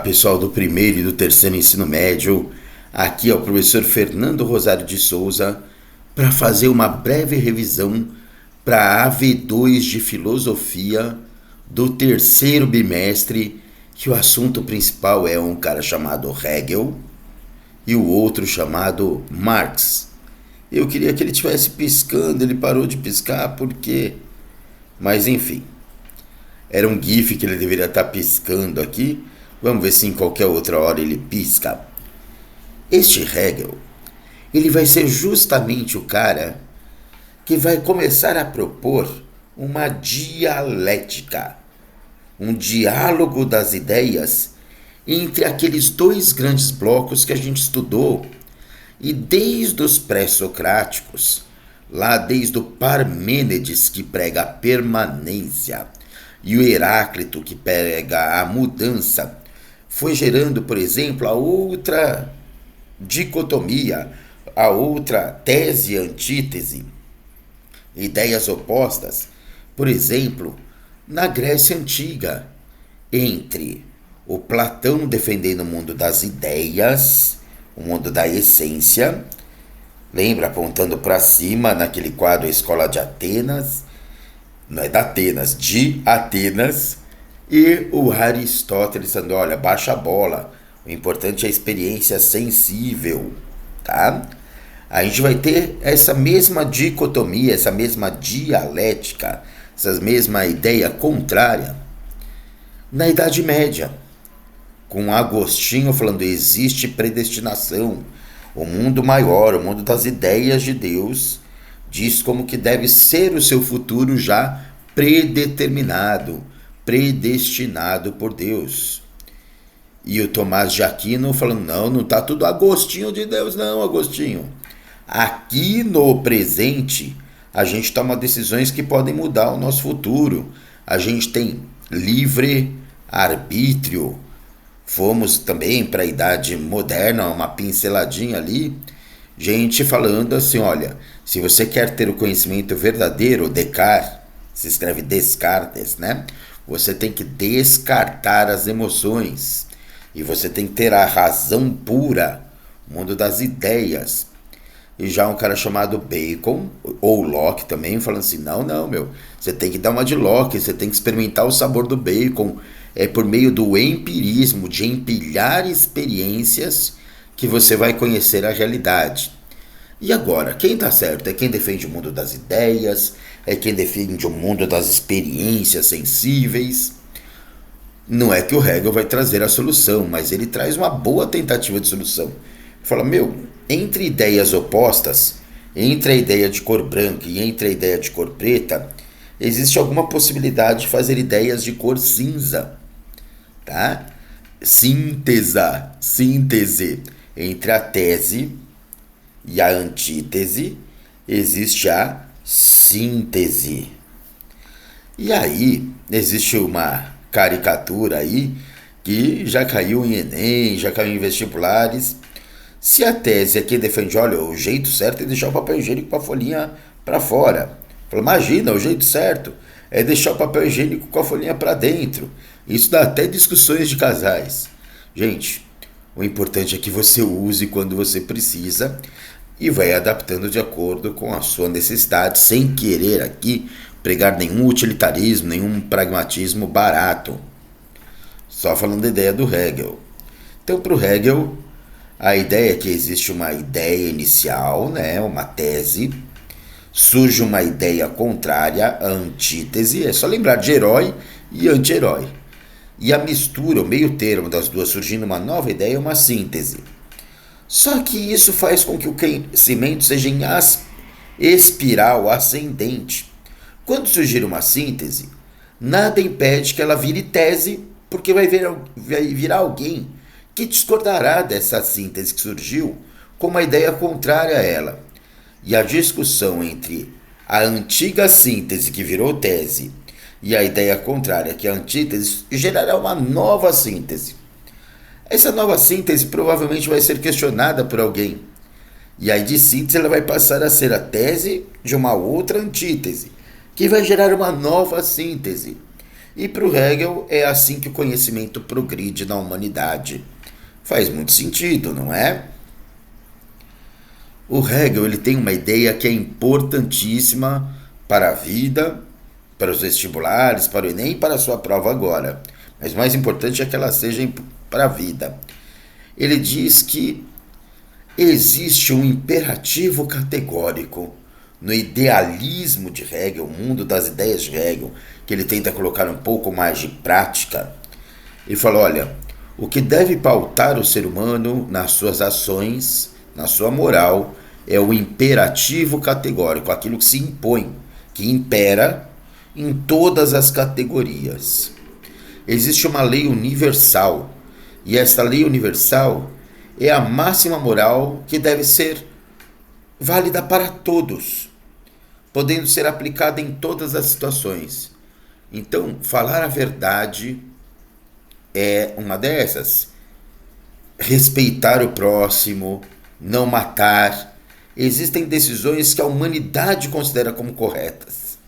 Pessoal do primeiro e do terceiro ensino médio, aqui é o professor Fernando Rosário de Souza para fazer uma breve revisão para a AV2 de Filosofia do terceiro bimestre, que o assunto principal é um cara chamado Hegel e o outro chamado Marx. Eu queria que ele estivesse piscando, ele parou de piscar porque... Mas enfim, era um GIF que ele deveria estar piscando aqui. Vamos ver se em qualquer outra hora ele pisca. Este Hegel, ele vai ser justamente o cara que vai começar a propor uma dialética, um diálogo das ideias entre aqueles dois grandes blocos que a gente estudou, e desde os pré-socráticos, lá desde o Parmênides, que prega a permanência, e o Heráclito, que prega a mudança, foi gerando, por exemplo, a outra dicotomia, a outra tese e antítese, ideias opostas, por exemplo, na Grécia Antiga, entre o Platão defendendo o mundo das ideias, o mundo da essência, lembra, apontando para cima naquele quadro A Escola de Atenas, não é da Atenas, de Atenas, e o Aristóteles falando, olha, baixa a bola, o importante é a experiência sensível, tá? A gente vai ter essa mesma dicotomia, essa mesma dialética, essa mesma ideia contrária na Idade Média, com Agostinho falando, existe predestinação, o mundo maior, o mundo das ideias de Deus, diz como que deve ser o seu futuro já predeterminado, predestinado por Deus. E o Tomás de Aquino falando, não está tudo Agostinho de Deus, não, Agostinho. Aqui no presente, a gente toma decisões que podem mudar o nosso futuro. A gente tem livre arbítrio. Fomos também para a idade moderna, uma pinceladinha ali, gente falando assim, olha, se você quer ter o conhecimento verdadeiro, Descartes, se escreve Descartes, né? Você tem que descartar as emoções e você tem que ter a razão pura, o mundo das ideias. E já um cara chamado Bacon, ou Locke também, falando assim, não, meu, você tem que dar uma de Locke, você tem que experimentar o sabor do bacon, é por meio do empirismo, de empilhar experiências, que você vai conhecer a realidade. E agora, quem está certo? É quem defende o mundo das ideias, é quem defende o mundo das experiências sensíveis. Não é que o Hegel vai trazer a solução, mas ele traz uma boa tentativa de solução. Ele fala, entre ideias opostas, entre a ideia de cor branca e entre a ideia de cor preta, existe alguma possibilidade de fazer ideias de cor cinza, tá? Síntese entre a tese e a antítese, existe a síntese. E aí, existe uma caricatura aí que já caiu em Enem, já caiu em vestibulares. Se a tese é quem defende, olha, o jeito certo é deixar o papel higiênico com a folhinha para fora. Fala, imagina, o jeito certo é deixar o papel higiênico com a folhinha para dentro. Isso dá até discussões de casais. Gente, o importante é que você use quando você precisa e vai adaptando de acordo com a sua necessidade, sem querer aqui pregar nenhum utilitarismo, nenhum pragmatismo barato. Só falando da ideia do Hegel. Então, para o Hegel, a ideia é que existe uma ideia inicial, né, uma tese, surge uma ideia contrária, a antítese, é só lembrar de herói e anti-herói. E a mistura, o meio termo das duas, surgindo uma nova ideia, é uma síntese. Só que isso faz com que o conhecimento seja em espiral ascendente. Quando surgir uma síntese, nada impede que ela vire tese, porque vai virar alguém que discordará dessa síntese que surgiu com uma ideia contrária a ela. E a discussão entre a antiga síntese que virou tese e a ideia contrária, que é a antítese, gerará uma nova síntese. Essa nova síntese provavelmente vai ser questionada por alguém. E aí de síntese ela vai passar a ser a tese de uma outra antítese, que vai gerar uma nova síntese. E para o Hegel é assim que o conhecimento progride na humanidade. Faz muito sentido, não é? O Hegel ele tem uma ideia que é importantíssima para a vida, para os vestibulares, para o Enem e para a sua prova agora. Mas o mais importante é que ela seja para a vida. Ele diz que existe um imperativo categórico no idealismo de Hegel, o mundo das ideias de Hegel, que ele tenta colocar um pouco mais de prática. Ele fala, olha, o que deve pautar o ser humano nas suas ações, na sua moral, é o imperativo categórico, aquilo que se impõe, que impera em todas as categorias. Existe uma lei universal, e esta lei universal é a máxima moral que deve ser válida para todos, podendo ser aplicada em todas as situações. Então, falar a verdade é uma dessas. Respeitar o próximo, não matar. Existem decisões que a humanidade considera como corretas.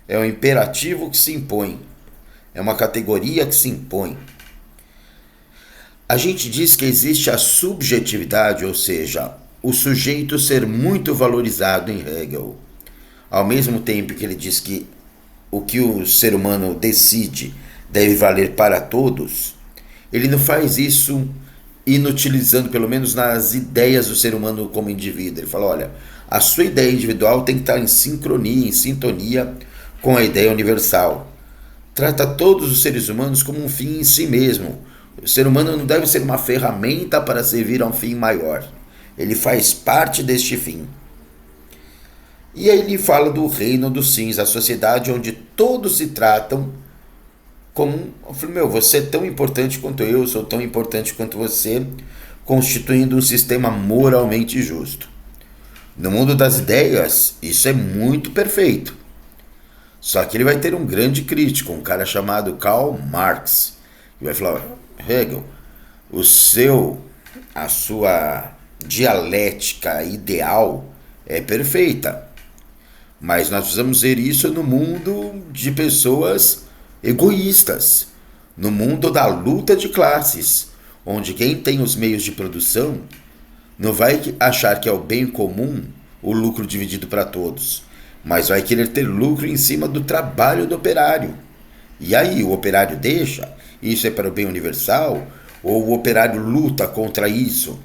É um imperativo que se impõe. É uma categoria que se impõe. A gente diz que existe a subjetividade, ou seja, o sujeito ser muito valorizado em Hegel. Ao mesmo tempo que ele diz que o que o ser humano decide deve valer para todos, ele não faz isso inutilizando, pelo menos nas ideias do ser humano como indivíduo. Ele fala, olha, a sua ideia individual tem que estar em sincronia, em sintonia com a ideia universal. Trata todos os seres humanos como um fim em si mesmo. O ser humano não deve ser uma ferramenta para servir a um fim maior. Ele faz parte deste fim. E aí ele fala do reino dos sims, a sociedade onde todos se tratam como... Eu falei, você é tão importante quanto eu sou tão importante quanto você, constituindo um sistema moralmente justo. No mundo das ideias, isso é muito perfeito. Só que ele vai ter um grande crítico, um cara chamado Karl Marx, que vai falar, Hegel, a sua dialética ideal é perfeita, mas nós precisamos ver isso no mundo de pessoas egoístas, no mundo da luta de classes, onde quem tem os meios de produção não vai achar que é o bem comum o lucro dividido para todos, mas vai querer ter lucro em cima do trabalho do operário. E aí o operário deixa, isso é para o bem universal, ou o operário luta contra isso,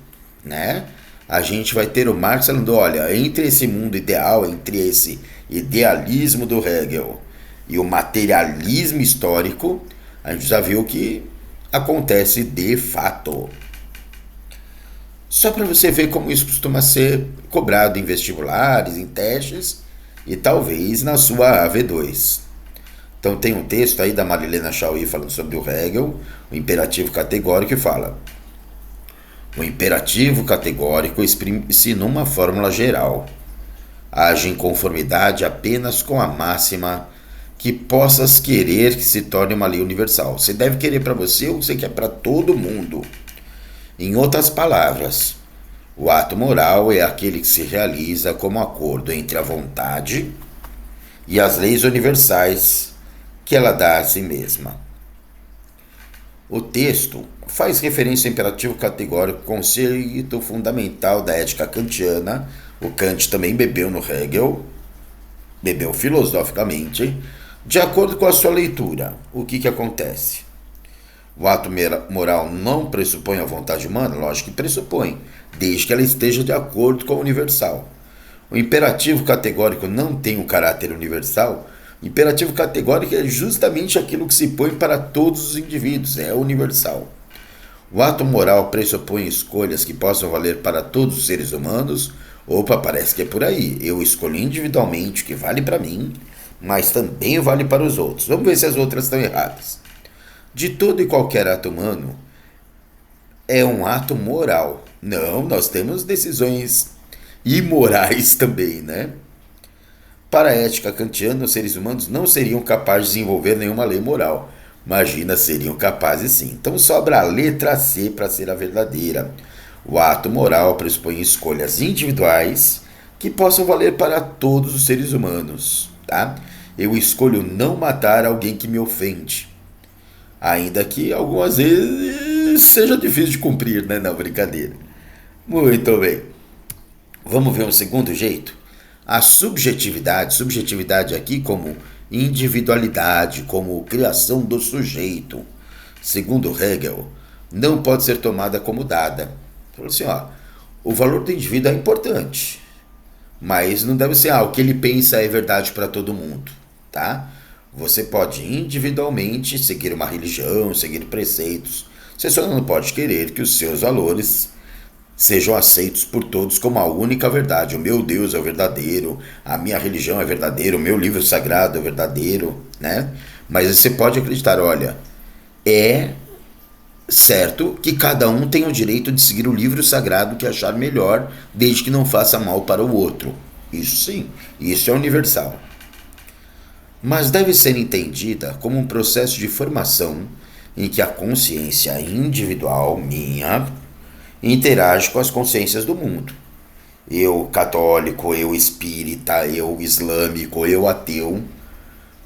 né? A gente vai ter o Marx falando, olha, entre esse mundo ideal, entre esse idealismo do Hegel e o materialismo histórico, a gente já viu o que acontece de fato. Só para você ver como isso costuma ser cobrado em vestibulares, em testes e talvez na sua AV2. Então tem um texto aí da Marilena Chauí falando sobre o Hegel, o imperativo categórico, que fala: o imperativo categórico exprime-se numa fórmula geral. Age em conformidade apenas com a máxima que possas querer que se torne uma lei universal. Você deve querer para você ou você quer para todo mundo. Em outras palavras, o ato moral é aquele que se realiza como acordo entre a vontade e as leis universais que ela dá a si mesma. O texto faz referência ao imperativo categórico, conceito fundamental da ética kantiana. O Kant também bebeu no Hegel, bebeu filosoficamente. De acordo com a sua leitura, o que acontece? O ato moral não pressupõe a vontade humana? Lógico que pressupõe, desde que ela esteja de acordo com o universal. O imperativo categórico não tem o caráter universal. O imperativo categórico é justamente aquilo que se põe para todos os indivíduos, é universal. O ato moral pressupõe escolhas que possam valer para todos os seres humanos. Opa, parece que é por aí. Eu escolhi individualmente o que vale para mim, mas também vale para os outros. Vamos ver se as outras estão erradas. De todo e qualquer ato humano é um ato moral. Não, nós temos decisões imorais também, né? Para a ética kantiana, os seres humanos não seriam capazes de desenvolver nenhuma lei moral. Imagina, seriam capazes sim. Então sobra a letra C para ser a verdadeira. O ato moral pressupõe escolhas individuais que possam valer para todos os seres humanos, tá? eu escolho não matar alguém que me ofende. Ainda que algumas vezes seja difícil de cumprir, né? Não, brincadeira. Muito bem. Vamos ver um segundo jeito? A subjetividade aqui como individualidade, como criação do sujeito, segundo Hegel, não pode ser tomada como dada. Falou assim, ó, o valor do indivíduo é importante, mas não deve ser o que ele pensa é verdade para todo mundo, tá? Você pode individualmente seguir uma religião, seguir preceitos. Você só não pode querer que os seus valores sejam aceitos por todos como a única verdade. O meu Deus é o verdadeiro, a minha religião é verdadeira, o meu livro sagrado é verdadeiro, né? Mas você pode acreditar, olha, é certo que cada um tem o direito de seguir o livro sagrado que achar melhor, desde que não faça mal para o outro. Isso sim, isso é universal. Mas deve ser entendida como um processo de formação em que a consciência individual minha interage com as consciências do mundo. Eu católico, eu espírita, eu islâmico, eu ateu,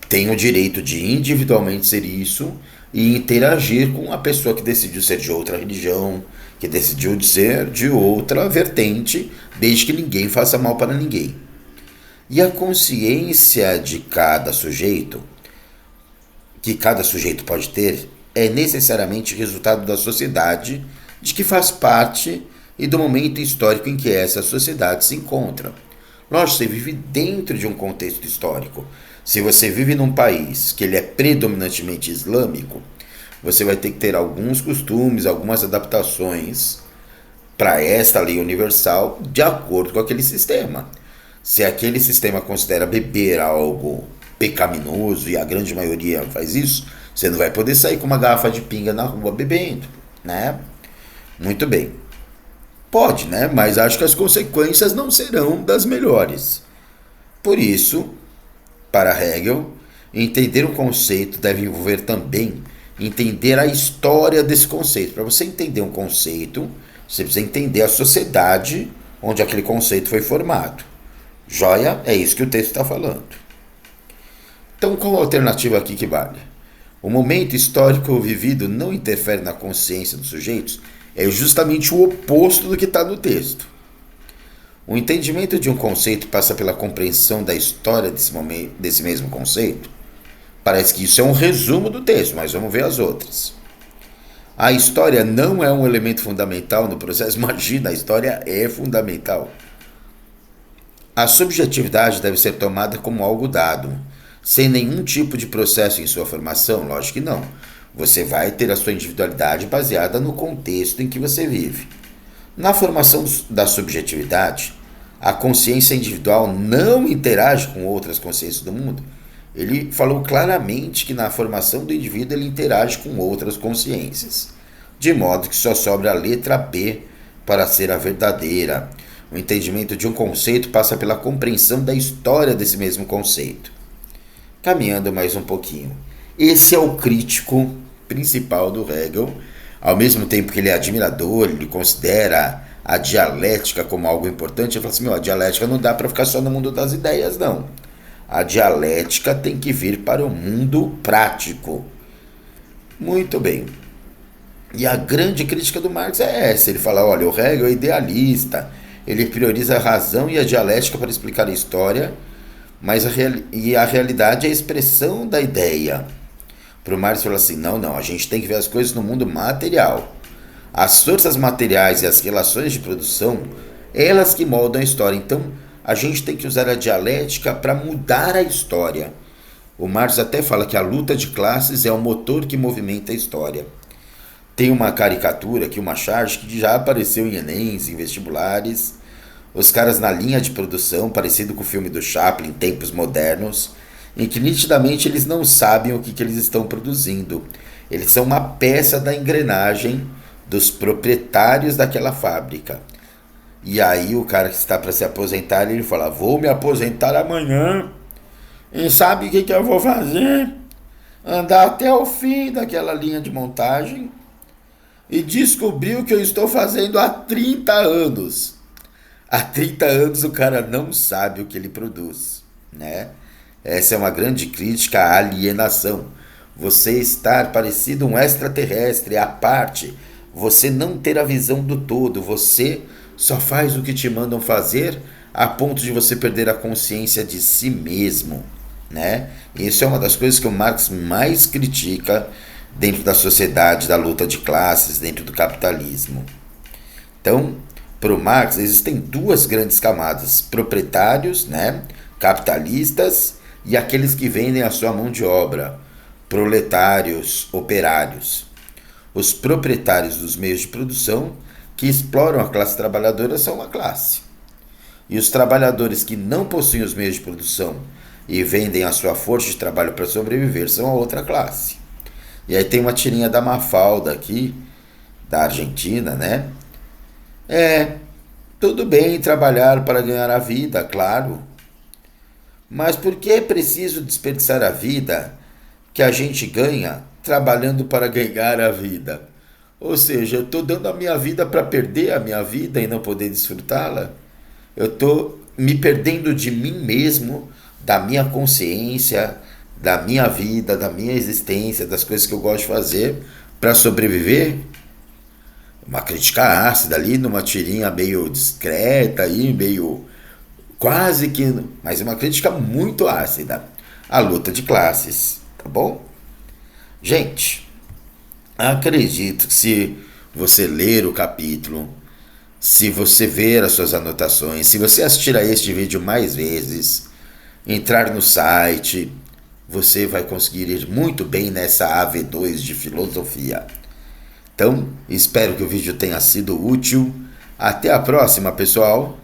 tenho o direito de individualmente ser isso e interagir com a pessoa que decidiu ser de outra religião, que decidiu ser de outra vertente, desde que ninguém faça mal para ninguém. E a consciência de cada sujeito, que cada sujeito pode ter, é necessariamente resultado da sociedade de que faz parte e do momento histórico em que essa sociedade se encontra. Lógico, você vive dentro de um contexto histórico. Se você vive num país que ele é predominantemente islâmico, você vai ter que ter alguns costumes, algumas adaptações para esta lei universal de acordo com aquele sistema. Se aquele sistema considera beber algo pecaminoso e a grande maioria faz isso, você não vai poder sair com uma garrafa de pinga na rua bebendo, né? Muito bem. Pode, né? Mas acho que as consequências não serão das melhores. Por isso, para Hegel, entender um conceito deve envolver também entender a história desse conceito. Para você entender um conceito, você precisa entender a sociedade onde aquele conceito foi formado. Joia? É isso que o texto está falando. Então, qual a alternativa aqui que vale? O momento histórico vivido não interfere na consciência dos sujeitos, é justamente o oposto do que está no texto. O entendimento de um conceito passa pela compreensão da história desse mesmo conceito. Parece que isso é um resumo do texto, mas vamos ver as outras. A história não é um elemento fundamental no processo. Imagina, a história é fundamental. A subjetividade deve ser tomada como algo dado, sem nenhum tipo de processo em sua formação? Lógico que não. Você vai ter a sua individualidade baseada no contexto em que você vive. Na formação da subjetividade, a consciência individual não interage com outras consciências do mundo. Ele falou claramente que na formação do indivíduo ele interage com outras consciências, de modo que só sobra a letra B para ser a verdadeira. O entendimento de um conceito passa pela compreensão da história desse mesmo conceito. Caminhando mais um pouquinho. Esse é o crítico principal do Hegel, ao mesmo tempo que ele é admirador, ele considera a dialética como algo importante. Ele fala assim, a dialética não dá para ficar só no mundo das ideias, não. A dialética tem que vir para o mundo prático. Muito bem. E a grande crítica do Marx é essa. Ele fala, olha, o Hegel é idealista, ele prioriza a razão e a dialética para explicar a história, mas a realidade é a expressão da ideia. Para o Marx, fala assim, não, a gente tem que ver as coisas no mundo material. As forças materiais e as relações de produção, elas que moldam a história. Então, a gente tem que usar a dialética para mudar a história. O Marx até fala que a luta de classes é o motor que movimenta a história. Tem uma caricatura aqui, uma charge, que já apareceu em Enems, em vestibulares. Os caras na linha de produção, parecido com o filme do Chaplin, Tempos Modernos, em que nitidamente eles não sabem o que eles estão produzindo. Eles são uma peça da engrenagem dos proprietários daquela fábrica. E aí o cara que está para se aposentar, ele fala, vou me aposentar amanhã, e sabe o que eu vou fazer? Andar até o fim daquela linha de montagem e descobrir o que eu estou fazendo há 30 anos. Há 30 anos o cara não sabe o que ele produz, né? Essa é uma grande crítica à alienação. Você estar parecido um extraterrestre à parte, você não ter a visão do todo, você só faz o que te mandam fazer a ponto de você perder a consciência de si mesmo, né? Isso é uma das coisas que o Marx mais critica dentro da sociedade, da luta de classes, dentro do capitalismo. Então, para o Marx existem duas grandes camadas: proprietários, né, capitalistas, e aqueles que vendem a sua mão de obra, proletários, operários. Os proprietários dos meios de produção que exploram a classe trabalhadora são uma classe. E os trabalhadores que não possuem os meios de produção e vendem a sua força de trabalho para sobreviver são a outra classe. E aí tem uma tirinha da Mafalda aqui, da Argentina, né? Tudo bem trabalhar para ganhar a vida, claro. Mas por que é preciso desperdiçar a vida que a gente ganha trabalhando para ganhar a vida? Ou seja, eu estou dando a minha vida para perder a minha vida e não poder desfrutá-la? Eu estou me perdendo de mim mesmo, da minha consciência, da minha vida, da minha existência, das coisas que eu gosto de fazer para sobreviver? Uma crítica ácida ali, numa tirinha meio discreta aí, meio quase que, mas uma crítica muito ácida à luta de classes, tá bom? Gente, acredito que se você ler o capítulo, se você ver as suas anotações, se você assistir a este vídeo mais vezes, entrar no site, você vai conseguir ir muito bem nessa AV2 de filosofia. Então, espero que o vídeo tenha sido útil. Até a próxima, pessoal!